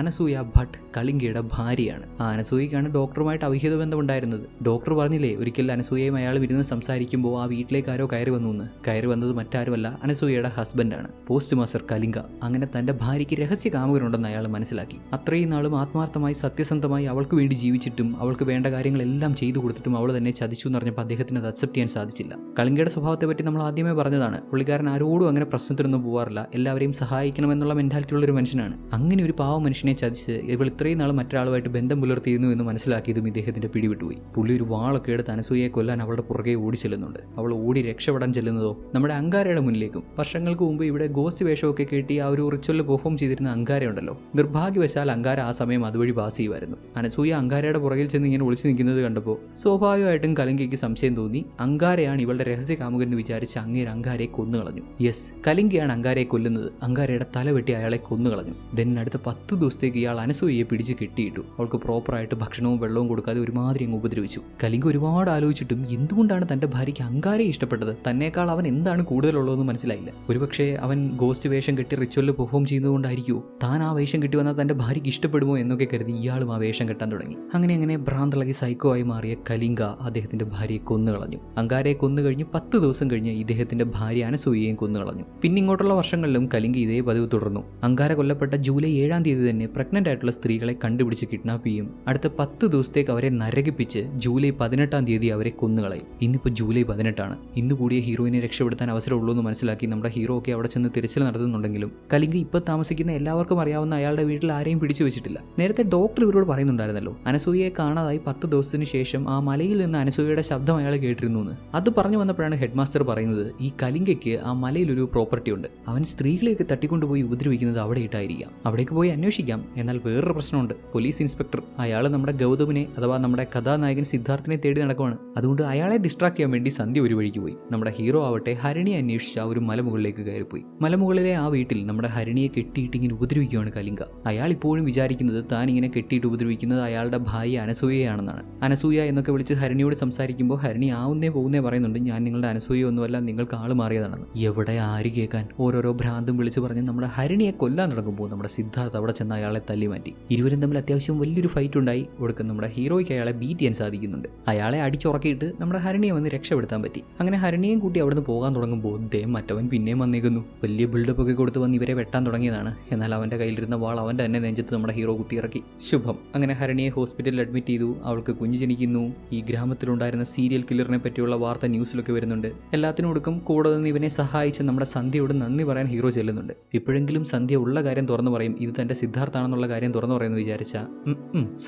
അനസൂയ ഭട്ട് കലിംഗയുടെ ഭാര്യയാണ്. ആ അനസൂയക്കാണ് ഡോക്ടറുമായിട്ട് അവിഹിത ബന്ധമുണ്ടായിരുന്നത്. ഡോക്ടർ പറഞ്ഞില്ലേ ഒരിക്കൽ അനസൂയയും അയാൾ ഇരുന്ന് സംസാരിക്കുമ്പോൾ ആ വീട്ടിലേക്ക് ആരോ കയറി വന്നു എന്ന്. കയറി വന്നത് മറ്റാരുമല്ല, അനസൂയയുടെ ഹസ്ബൻഡാണ്, പോസ്റ്റ് മാസ്റ്റർ കലിംഗ. അങ്ങനെ തന്റെ ഭാര്യയ്ക്ക് രഹസ്യ കാമുകനുണ്ടെന്ന് അയാൾ മനസ്സിലാക്കി. അത്രയും നാളും ആത്മാർത്ഥമായി സത്യസന്ധമായി അവൾക്ക് വേണ്ടി ജീവിച്ചിട്ടും അവൾക്ക് വേണ്ട കാര്യങ്ങളെല്ലാം ചെയ്തു കൊടുത്തിട്ടും അവൾ തന്നെ ചതിച്ചു എന്ന് പറഞ്ഞപ്പോൾ അദ്ദേഹത്തിന് അത് അക്സെപ്റ്റ് ചെയ്യാൻ സാധിച്ചില്ല. കലിംഗയുടെ സ്വഭാവത്തെ പറ്റി നമ്മൾ ആദ്യമേ പറഞ്ഞതാണ്. പുള്ളിക്കാരൻ ആരോടും അങ്ങനെ പ്രശ്നത്തിനൊന്നും പോകാറില്ല. എല്ലാവരെയും സഹായിക്കണമെന്നുള്ള മെന്റാലിറ്റി ഉള്ള ഒരു മനുഷ്യനാണ്. അങ്ങനെ ഒരു പാവ മനുഷ്യനെ ചതിച്ച് ഇവൾ ഇത്രയും നാൾ മറ്റൊരാളുമായിട്ട് ബന്ധം പുലർത്തിയിരുന്നു എന്ന് മനസ്സിലാക്കിയതും ഇദ്ദേഹത്തിന്റെ പിടിവിട്ടുപോയി. പുള്ളി ഒരു വാളൊക്കെ എടുത്ത് അനസൂയയെ കൊല്ലാൻ അവളുടെ പുറകെ ഓടി ചെല്ലുന്നുണ്ട്. അവൾ ഓടി രക്ഷപ്പെടാൻ ചെല്ലുന്നതോ നമ്മുടെ അങ്കാരയുടെ മുന്നിലേക്കും. വർഷങ്ങൾക്ക് മുമ്പ് ഇവിടെ ഗോസ്റ്റ് വേഷമൊക്കെ കെട്ടി ആ ഒരു റിച്വൽ പെർഫോം ചെയ്തിരുന്ന അങ്കാരയുണ്ടല്ലോ. നിർഭാഗ്യവശാൽ അങ്കാര ആ സമയം അതുവഴി പാസ് ചെയ്യുമായിരുന്നു. അനസൂയ അങ്കാരയുടെ പുറകിൽ ചെന്ന് ഇങ്ങനെ ഒളിച്ചു നിൽക്കുന്നത് കണ്ടപ്പോൾ സ്വാഭാവികമായിട്ടും കലിംഗയ്ക്ക് സംശയം തോന്നി. അങ്കാരയാണ് ഇവളുടെ രഹസ്യ കാമുകൻ എന്ന് വിചാരിച്ച് അങ്ങേര് അങ്കാരയെ കൊന്നുകളഞ്ഞു. യെസ്, കലിംഗയാണ് അങ്കാരയെ കൊല്ലുന്നത്. അങ്കാരയുടെ തല വെട്ടി അയാളെ കൊന്നുകളഞ്ഞു. ദെൻ അടുത്ത 10 ദിവസത്തേക്ക് ഇയാൾ അനസൂയയെ പിടിച്ച് കെട്ടിയിട്ടു. അവൾക്ക് പ്രോപ്പറായിട്ട് ഭക്ഷണവും വെള്ളവും കൊടുക്കാതെ ഒരുമാതിരി അങ്ങ് ഉപദ്രവിച്ചു. കലിംഗ ഒരുപാട് ആലോചിച്ചിട്ടും എന്തുകൊണ്ടാണ് തന്റെ ഭാര്യയ്ക്ക് അങ്കാരയെ ഇഷ്ടപ്പെട്ടത്? തന്നേക്കാൾ അവൻ എന്താണ് കൂടുതലുള്ളതെന്ന് മനസ്സിലായില്ല. ഒരുപക്ഷെ അവൻ ഗോസ്റ്റ് വേഷം കെട്ടി റിച്വലിൽ പെർഫോം ചെയ്യുന്നതുകൊണ്ടായിരിക്കുമോ താൻ ആ വേഷം കെട്ടി വന്നാൽ തന്റെ ഭാര്യയ്ക്ക് ഇഷ്ടപ്പെടുമോ എന്നൊക്കെ കരുതി ഇയാളും ആ വേഷം കെട്ടാൻ തുടങ്ങി. അങ്ങനെ ഭ്രാന്തളകി സൈക്കോ ആയി മാറിയ കലിംഗ അദ്ദേഹത്തിന്റെ ഭാര്യയെ കൊന്നുകളഞ്ഞു. അങ്കാരയെ കൊന്നുകഴിഞ്ഞ് 10 ദിവസം കഴിഞ്ഞ് ഇദ്ദേഹത്തിന്റെ ഭാര്യ അനസൂയയെയും കൊന്നുകളഞ്ഞു. പിന്നെ ഇങ്ങോട്ടുള്ള വർഷങ്ങളിലും കലിംഗ ഇതേ പതിവ് തുടർന്നു. അങ്കാര കൊല്ലപ്പെട്ട ജൂലൈ 7-ാം തീയതി തന്നെ പ്രഗ്നന്റ് ആയിട്ടുള്ള സ്ത്രീകളെ കണ്ടുപിടിച്ച് കിഡ്നാപ്പ് ചെയ്യും. അടുത്ത 10 ദിവസത്തേക്ക് അവരെ നരകിപ്പിച്ച് ജൂലൈ 18-ാം തീയതി അവരെ കൊന്നുകളയും. ഇന്നിപ്പോൾ ജൂലൈ 18 ഇന്ന് കൂടിയ ഹീറോയിനെ രക്ഷപ്പെടുത്താൻ അവസരമുള്ളൂ എന്ന് മനസ്സിലാക്കി നമ്മുടെ ഹീറോ ഒക്കെ അവിടെ ചെന്ന് തിരച്ചിൽ നടത്തുന്നുണ്ടെങ്കിലും കലിംഗ ഇപ്പോൾ താമസിക്കുന്ന എല്ലാവർക്കും അറിയാവുന്ന അയാളുടെ വീട്ടിൽ ആരെയും പിടിച്ചു വെച്ചിട്ടില്ല. നേരത്തെ ഡോക്ടർ ഇവരോട് പറയുന്നുണ്ടായിരുന്നല്ലോ അനസൂയയെ കാണാതായി 10 ദിവസത്തിന് ശേഷം ആ മലയിൽ നിന്ന് അനസൂയയുടെ ശബ്ദം അയാൾ കേട്ടിരുന്നു എന്ന്. അത് പറഞ്ഞു വന്നപ്പോഴാണ് ഹെഡ് മാസ്റ്റർ പറയുന്നത് ഈ കലിംഗയ്ക്ക് ആ മലയിലൊരു പ്രോപ്പർട്ടി ഉണ്ട്. അവൻ സ്ത്രീകളെയൊക്കെ തട്ടിക്കൊണ്ടുപോയി ഉപദ്രവിക്കുന്നത് അവിടെ ഇട്ടായിരിക്കാം. അവിടേക്ക് പോയി അന്വേഷിക്കാം. എന്നാൽ വേറൊരു പ്രശ്നമുണ്ട്. പോലീസ് ഇൻസ്പെക്ടർ അയാൾ നമ്മുടെ ഗൗതമിനെ അഥവാ നമ്മുടെ കഥാനായകൻ സിദ്ധാർത്ഥിനെ തേടി നടക്കുവാണ്. അതുകൊണ്ട് അയാളെ ഡിസ്ട്രാക്ട് ചെയ്യാൻ വേണ്ടി സന്ധ്യ ഒരു വഴിക്ക് പോയി. നമ്മുടെ ഹീറോ ആവട്ടെ ഹരിണിയെ അന്വേഷിച്ച ആ ഒരു മലമുകളിലേക്ക് കയറിപ്പോയി. മലമുകളിലെ ആ വീട്ടിൽ നമ്മുടെ ഹരിണിയെ കെട്ടിയിട്ട് ഇങ്ങനെ ഉപദ്രവിക്കുകയാണ് കലിംഗ. അയാൾ ഇപ്പോഴും വിചാരിക്കുന്നത് താൻ ഇങ്ങനെ കെട്ടിയിട്ട് ഉപദ്രവിക്കുന്നത് അയാളുടെ ഭാര്യ അനസൂയയാണെന്നാണ്. അനസൂയ എന്നൊക്കെ വിളിച്ച് ഹരിണിയോട് സംസാരിക്കുമ്പോൾ ഹരിണി ആവുന്നേ പോകുന്നേ പറയുന്നുണ്ട് ഞാൻ നിങ്ങളുടെ അനസൂയ ഒന്നുമല്ല, നിങ്ങൾക്ക് ആള് മാറിയതാണെന്ന്. എവിടെ ആര് കേൾക്കാൻ? ഓരോരോ ഭ്രാന്തും വിളിച്ച് പറഞ്ഞ് നമ്മുടെ ഹരിണിയെ കൊല്ലാൻ തുടങ്ങുമ്പോൾ നമ്മുടെ സിദ്ധാർത്ഥ് അവിടെ ചെന്ന് അയാളെ തല്ലി മാറ്റി. ഇരുവരും തമ്മിൽ അത്യാവശ്യം വലിയൊരു ഫൈറ്റ് ഉണ്ടായി. ഒടുക്കം നമ്മുടെ ഹീറോയ്ക്ക് അയാളെ ബീറ്റ് ചെയ്യാൻ സാധിക്കുന്നുണ്ട്. അയാളെ അടിച്ചുറക്കിയിട്ട് നമ്മുടെ ഹരിണിയെ വന്ന് രക്ഷപ്പെടുത്താൻ പറ്റി. അങ്ങനെ ഹരിണിയെയും കൂട്ടി അവിടുന്ന് പോകാൻ തുടങ്ങുമ്പോൾ മറ്റവൻ പിന്നെയും വന്നേക്കുന്നു. വലിയ ബിൽഡപ്പ് ഒക്കെ കൊടുത്ത് വന്ന് ഇവരെ വെട്ടാൻ തുടങ്ങിയതാണ്. എന്നാൽ അവന്റെ കയ്യിലിരുന്ന വാൾ അവന്റെ തന്നെ നെഞ്ചത്ത് നമ്മുടെ ഹീറോ കുത്തിയിറക്കി. ശുഭം. അങ്ങനെ ഹരിണിയെ ഹോസ്പിറ്റലിൽ അഡ്മിറ്റ് ചെയ്തു. അവൾക്ക് കുഞ്ഞു ജനിക്കുന്നു. ഈ ഗ്രാമത്തിലുണ്ടായിരുന്ന സീരിയൽ കില്ലറിനെ പറ്റിയുള്ള വാർത്ത ന്യൂസിലൊക്കെ വരുന്നുണ്ട്. എല്ലാത്തിനും ഒടുക്കം കൂടെ നിന്ന് ഇവനെ സഹായിച്ച് നമ്മുടെ സന്ധ്യയോട് നന്ദി പറയാൻ ഹീറോ ചെല്ലുന്നുണ്ട്. ഇപ്പോഴെങ്കിലും സന്ധ്യ ഉള്ള കാര്യം തുറന്നു പറയും. ഇത് തന്റെ സിദ്ധാർത്ഥാണെന്നുള്ള കാര്യം തുറന്നു പറയുമെന്ന് വിചാരിച്ചാൽ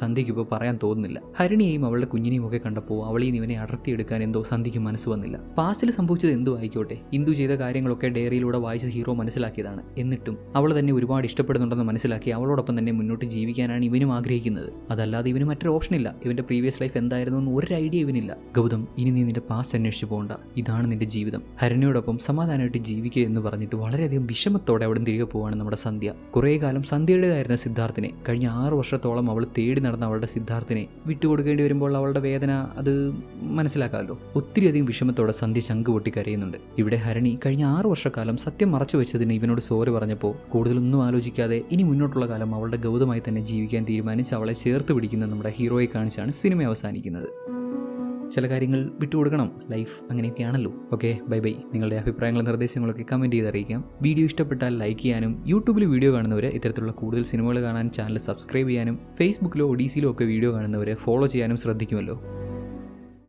സന്ധ്യയ്ക്ക് ഇപ്പോൾ പറയാൻ തോന്നുന്നില്ല. ഹരിണിയെയും അവളുടെ കുഞ്ഞിനെയും ഒക്കെ കണ്ടപ്പോൾ അവളെയും ഇവനെ അടർത്തിയെടുക്കാൻ എന്തോ സന്ധ്യയ്ക്ക് മനസ്സ് വന്നില്ല. പാസ്റ്റിൽ സംഭവിച്ചത് എന്തോ ആയിക്കോട്ടെ, ഇന്ദു ചെയ്ത കാര്യങ്ങളൊക്കെ ഡയറിയിലൂടെ വായിച്ച ഹീറോ മനസ്സിലാക്കിയതാണ്. എന്നിട്ടും അവൾ തന്നെ ഒരുപാട് ഇഷ്ടപ്പെടുന്നുണ്ടെന്ന് മനസ്സിലാക്കി അവളോടൊപ്പം തന്നെ മുന്നോട്ട് ജീവിക്കാനാണ് ഇവനും ആഗ്രഹിക്കുന്നത്. അതല്ലാതെ ഇവന് മറ്റൊരു ഓപ്ഷൻ ഇല്ല. ഇവന്റെ പ്രീവിയസ് ലൈഫ് എന്തായിരുന്നു എന്ന് ഒരു ഐഡിയ ഇവനില്ല. ഗൗതം, ഇനി നീ നിന്റെ പാസ്റ്റ് അന്വേഷിച്ചു പോകണ്ട. ഇതാണ് നിന്റെ ജീവിതം. ഹരിണിയോടൊപ്പം സമാധാനമായിട്ട് ജീവിക്കുക എന്ന് പറഞ്ഞിട്ട് വളരെയധികം വിഷമത്തോടെ അവിടെ തിരികെ പോവാണ് നമ്മുടെ സന്ധ്യ. കുറേ കാലം സന്ധ്യയുടേതായിരുന്ന സിദ്ധാർത്ഥിനെ, കഴിഞ്ഞ 6 വർഷത്തോളം അവൾ തേടി നടന്ന അവളുടെ സിദ്ധാർത്ഥിനെ വിട്ടുകൊടുക്കേണ്ടി വരുമ്പോൾ അവളുടെ വേദന അത് മനസ്സിലാക്കാമല്ലോ. ഒത്തിരിയധികം വിഷമത്തോടെ സന്ധ്യ ചങ്ക് പൊട്ടി കരയുന്നുണ്ട്. ഇവിടെ ഹരിണി കഴിഞ്ഞ 6 വർഷക്കാലം സത്യം മറച്ചു വെച്ചതിന് ഇവനോട് സോറി പറഞ്ഞപ്പോൾ കൂടുതലൊന്നും ആലോചിക്കാതെ ഇനി മുന്നോട്ടുള്ള കാലം അവളുടെ ഗൗതമായി തന്നെ ജീവിക്കാൻ തീരുമാനിച്ച് അവളെ ചേർത്ത് പിടിക്കുന്ന നമ്മുടെ ഹീറോയെ കാണിച്ചാണ് വെച്ചാണ് സിനിമ അവസാനിക്കുന്നത്. ചില കാര്യങ്ങൾ വിട്ടുകൊടുക്കണം, ലൈഫ് അങ്ങനെയൊക്കെയാണല്ലോ. Okay, bye bye. നിങ്ങളുടെ അഭിപ്രായങ്ങളും നിർദ്ദേശങ്ങളൊക്കെ കമൻറ്റ് ചെയ്ത് അറിയിക്കാം. വീഡിയോ ഇഷ്ടപ്പെട്ടാൽ ലൈക്ക് ചെയ്യാനും, യൂട്യൂബിൽ വീഡിയോ കാണുന്നവരെ ഇത്തരത്തിലുള്ള കൂടുതൽ സിനിമകൾ കാണാൻ ചാനൽ സബ്സ്ക്രൈബ് ചെയ്യാനും, ഫേസ്ബുക്കിലോ ഒഡീസിയിലോ ഒക്കെ വീഡിയോ കാണുന്നവരെ ഫോളോ ചെയ്യാനും ശ്രദ്ധിക്കുമല്ലോ.